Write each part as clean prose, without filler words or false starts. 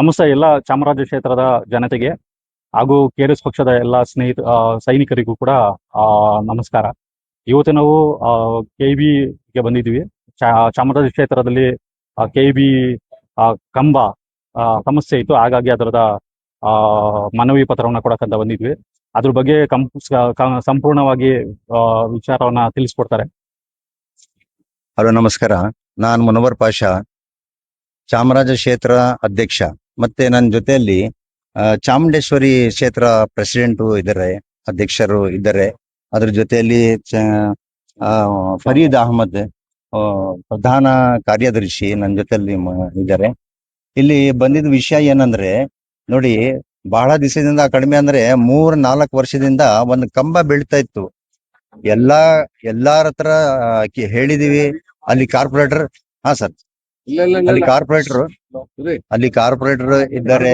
ನಮಸ್ತೆ ಎಲ್ಲ ಚಾಮರಾಜ ಕ್ಷೇತ್ರದ ಜನತೆಗೆ ಹಾಗೂ ಕೆಆರ್ಎಸ್ ಪಕ್ಷದ ಎಲ್ಲ ಸೈನಿಕರಿಗೂ ಕೂಡ ನಮಸ್ಕಾರ. ಇವತ್ತು ನಾವು KEBಗೆ ಬಂದಿದ್ದೀವಿ. ಚಾಮರಾಜ ಕ್ಷೇತ್ರದಲ್ಲಿ KEB ಕಂಬ ಸಮಸ್ಯೆ ಇತ್ತು, ಹಾಗಾಗಿ ಅದರದ ಮನವಿ ಪತ್ರವನ್ನು ಕೊಡಕ್ಕಂತ ಬಂದಿದ್ವಿ. ಅದ್ರ ಬಗ್ಗೆ ಸಂಪೂರ್ಣವಾಗಿ ವಿಚಾರವನ್ನ ತಿಳಿಸ್ಕೊಡ್ತಾರೆ. ಹಲೋ, ನಮಸ್ಕಾರ. ನಾನು ಮುನವರ್ ಪಾಷಾ, ಚಾಮರಾಜ ಕ್ಷೇತ್ರ ಅಧ್ಯಕ್ಷ. ಮತ್ತೆ ನನ್ನ ಜೊತೆಯಲ್ಲಿ ಚಾಮುಂಡೇಶ್ವರಿ ಕ್ಷೇತ್ರ ಪ್ರೆಸಿಡೆಂಟು ಇದ್ದಾರೆ, ಅಧ್ಯಕ್ಷರು ಇದ್ದಾರೆ. ಅದ್ರ ಜೊತೆಯಲ್ಲಿ ಫರೀದ್ ಅಹಮದ್ ಪ್ರಧಾನ ಕಾರ್ಯದರ್ಶಿ ನನ್ನ ಜೊತೆಯಲ್ಲಿ ಇದ್ದಾರೆ. ಇಲ್ಲಿ ಬಂದಿದ್ದ ವಿಷಯ ಏನಂದ್ರೆ, ನೋಡಿ, ಬಹಳ ದಿವಸದಿಂದ, ಕಡಿಮೆ ಅಂದ್ರೆ 3-4 ವರ್ಷದಿಂದ ಒಂದು ಕಂಬ ಬೀಳ್ತಾ ಇತ್ತು. ಎಲ್ಲಾರ ಹತ್ರ ಹೇಳಿದೀವಿ. ಅಲ್ಲಿ ಕಾರ್ಪೊರೇಟರ್ ಅಲ್ಲಿ ಕಾರ್ಪೊರೇಟರ್ ಇದ್ದಾರೆ,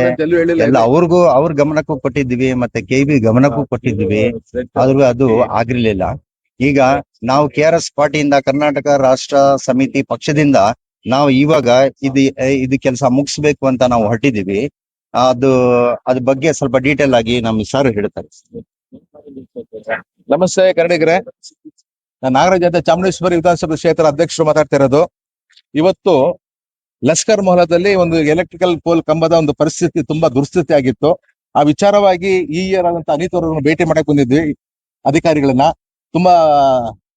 ಎಲ್ಲ ಅವ್ರ ಗಮನಕ್ಕೂ ಕೊಟ್ಟಿದ್ವಿ, ಮತ್ತೆ KEB ಗಮನಕ್ಕೂ ಕೊಟ್ಟಿದ್ವಿ. ಆದ್ರೂ ಅದು ಆಗಿರ್ಲಿಲ್ಲ. ಈಗ ನಾವು KRS ಪಾರ್ಟಿಯಿಂದ, ಕರ್ನಾಟಕ ರಾಷ್ಟ್ರ ಸಮಿತಿ ಪಕ್ಷದಿಂದ ನಾವು ಇವಾಗ ಇದು ಕೆಲಸ ಮುಗಿಸ್ಬೇಕು ಅಂತ ನಾವು ಹೊರಟಿದೀವಿ. ಅದ್ರ ಬಗ್ಗೆ ಸ್ವಲ್ಪ ಡೀಟೇಲ್ ಆಗಿ ನಮ್ಮ ಸರ್ ಹೇಳ್ತಾರೆ. ನಮಸ್ತೆ ಕನ್ನಡಿಗರೇ, ನಾನು ನಾಗರಾಜ್ ಅಂತ ಚಾಮುಂಡೇಶ್ವರಿ ವಿಧಾನಸಭಾ ಕ್ಷೇತ್ರ ಅಧ್ಯಕ್ಷರು ಮಾತಾಡ್ತಾ ಇರೋದು. ಇವತ್ತು ಲಷ್ಕರ್ ಮೊಹಲಾದಲ್ಲಿ ಒಂದು ಎಲೆಕ್ಟ್ರಿಕಲ್ ಪೋಲ್ ಕಂಬದ ಒಂದು ಪರಿಸ್ಥಿತಿ ತುಂಬಾ ದುರ್ಸ್ಥಿತಿ ಆಗಿತ್ತು. ಆ ವಿಚಾರವಾಗಿ ಆದಂತ ಅನಿತರನ್ನು ಭೇಟಿ ಮಾಡಕ್ ಬಂದಿದ್ವಿ. ಅಧಿಕಾರಿಗಳನ್ನ ತುಂಬಾ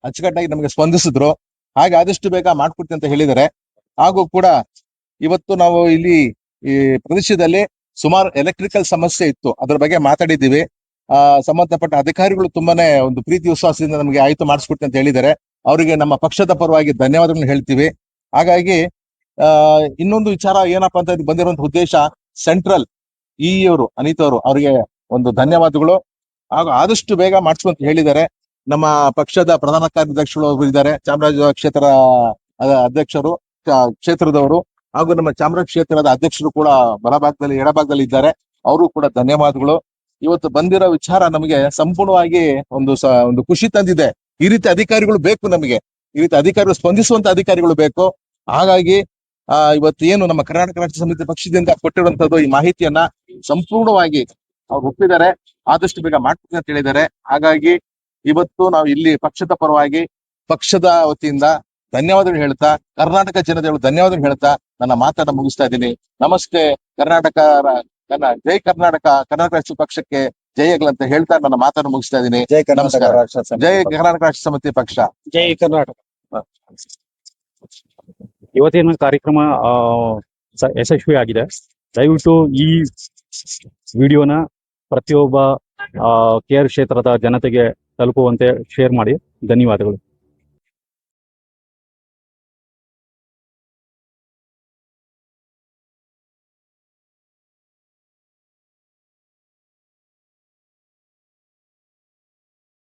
ಅಚ್ಚುಕಟ್ಟಾಗಿ ನಮಗೆ ಸ್ಪಂದಿಸಿದ್ರು. ಹಾಗೆ ಆದಷ್ಟು ಬೇಗ ಮಾಡ್ಕೊಡ್ತೀನಿ ಅಂತ ಹೇಳಿದ್ದಾರೆ. ಹಾಗೂ ಕೂಡ ಇವತ್ತು ನಾವು ಇಲ್ಲಿ ಈ ಪ್ರದೇಶದಲ್ಲಿ ಸುಮಾರು ಎಲೆಕ್ಟ್ರಿಕಲ್ ಸಮಸ್ಯೆ ಇತ್ತು, ಅದ್ರ ಬಗ್ಗೆ ಮಾತಾಡಿದ್ದೀವಿ. ಸಂಬಂಧಪಟ್ಟ ಅಧಿಕಾರಿಗಳು ತುಂಬಾನೇ ಒಂದು ಪ್ರೀತಿ ವಿಶ್ವಾಸದಿಂದ ನಮಗೆ ಆಯ್ತು ಮಾಡಿಸ್ಕೊಡ್ತೀನಿ ಅಂತ ಹೇಳಿದ್ದಾರೆ. ಅವರಿಗೆ ನಮ್ಮ ಪಕ್ಷದ ಪರವಾಗಿ ಧನ್ಯವಾದಗಳನ್ನು ಹೇಳ್ತೀವಿ. ಹಾಗಾಗಿ ಇನ್ನೊಂದು ವಿಚಾರ ಏನಪ್ಪಾ ಅಂತ ಬಂದಿರುವಂತ ಉದ್ದೇಶ, ಸೆಂಟ್ರಲ್ ಅವರು ಅನಿತವರು ಅವರಿಗೆ ಒಂದು ಧನ್ಯವಾದಗಳು. ಹಾಗೂ ಆದಷ್ಟು ಬೇಗ ಮಾಡಿಸುವಂತ ಹೇಳಿದ್ದಾರೆ. ನಮ್ಮ ಪಕ್ಷದ ಪ್ರಧಾನ ಕಾರ್ಯದರ್ಶಿಗಳು ಇದ್ದಾರೆ, ಚಾಮರಾಜ ಕ್ಷೇತ್ರ ಅಧ್ಯಕ್ಷರು ಕ್ಷೇತ್ರದವರು, ಹಾಗೂ ನಮ್ಮ ಚಾಮರಾಜ ಕ್ಷೇತ್ರದ ಅಧ್ಯಕ್ಷರು ಕೂಡ ಬಲಭಾಗದಲ್ಲಿ ಎಡಭಾಗದಲ್ಲಿ ಇದ್ದಾರೆ. ಅವರು ಕೂಡ ಧನ್ಯವಾದಗಳು. ಇವತ್ತು ಬಂದಿರೋ ವಿಚಾರ ನಮಗೆ ಸಂಪೂರ್ಣವಾಗಿ ಒಂದು ಖುಷಿ ತಂದಿದೆ. ಈ ರೀತಿ ಅಧಿಕಾರಿಗಳು ಬೇಕು ನಮಗೆ, ಈ ರೀತಿ ಅಧಿಕಾರಿಗಳು ಸ್ಪಂದಿಸುವಂತ ಅಧಿಕಾರಿಗಳು ಬೇಕು. ಹಾಗಾಗಿ ಇವತ್ತು ಏನು ನಮ್ಮ ಕರ್ನಾಟಕ ರಾಷ್ಟ್ರ ಸಮಿತಿ ಪಕ್ಷದಿಂದ ಕೊಟ್ಟಿರುವಂತದ್ದು ಈ ಮಾಹಿತಿಯನ್ನ ಸಂಪೂರ್ಣವಾಗಿ ಅವ್ರು ಒಪ್ಪಿದ್ದಾರೆ. ಆದಷ್ಟು ಬೇಗ ಮಾಡ್ತೀನಿ ಅಂತ ಹೇಳಿದ್ದಾರೆ. ಹಾಗಾಗಿ ಇವತ್ತು ನಾವು ಇಲ್ಲಿ ಪಕ್ಷದ ಪರವಾಗಿ, ಪಕ್ಷದ ವತಿಯಿಂದ ಧನ್ಯವಾದಗಳು ಹೇಳ್ತಾ, ಕರ್ನಾಟಕ ಜನತೆಗಳು ಧನ್ಯವಾದಗಳು ಹೇಳ್ತಾ ನನ್ನ ಮಾತನ್ನ ಮುಗಿಸ್ತಾ ಇದ್ದೀನಿ. ನಮಸ್ತೆ ಕರ್ನಾಟಕ, ಜೈ ಕರ್ನಾಟಕ, ಕರ್ನಾಟಕ ರಾಷ್ಟ್ರ ಪಕ್ಷಕ್ಕೆ ಜಯಗಳಂತ ಹೇಳ್ತಾ ನನ್ನ ಮಾತನ್ನು ಮುಗಿಸ್ತಾ ಇದ್ದೀನಿ. ಜೈ ಕರ್ನಾಟಕ ಜೈ ಕರ್ನಾಟಕ ರಾಷ್ಟ್ರ ಸಮಿತಿ ಪಕ್ಷ, ಜೈ ಕರ್ನಾಟಕ. ಇವತ್ತಿನ ಕಾರ್ಯಕ್ರಮ ಯಶಸ್ವಿ ಆಗಿದೆ. ದಯವಿಟ್ಟು ಈ ವಿಡಿಯೋನ ಪ್ರತಿಯೊಬ್ಬ KR ಕ್ಷೇತ್ರದ ಜನತೆಗೆ ತಲುಪುವಂತೆ ಶೇರ್ ಮಾಡಿ. ಧನ್ಯವಾದಗಳು.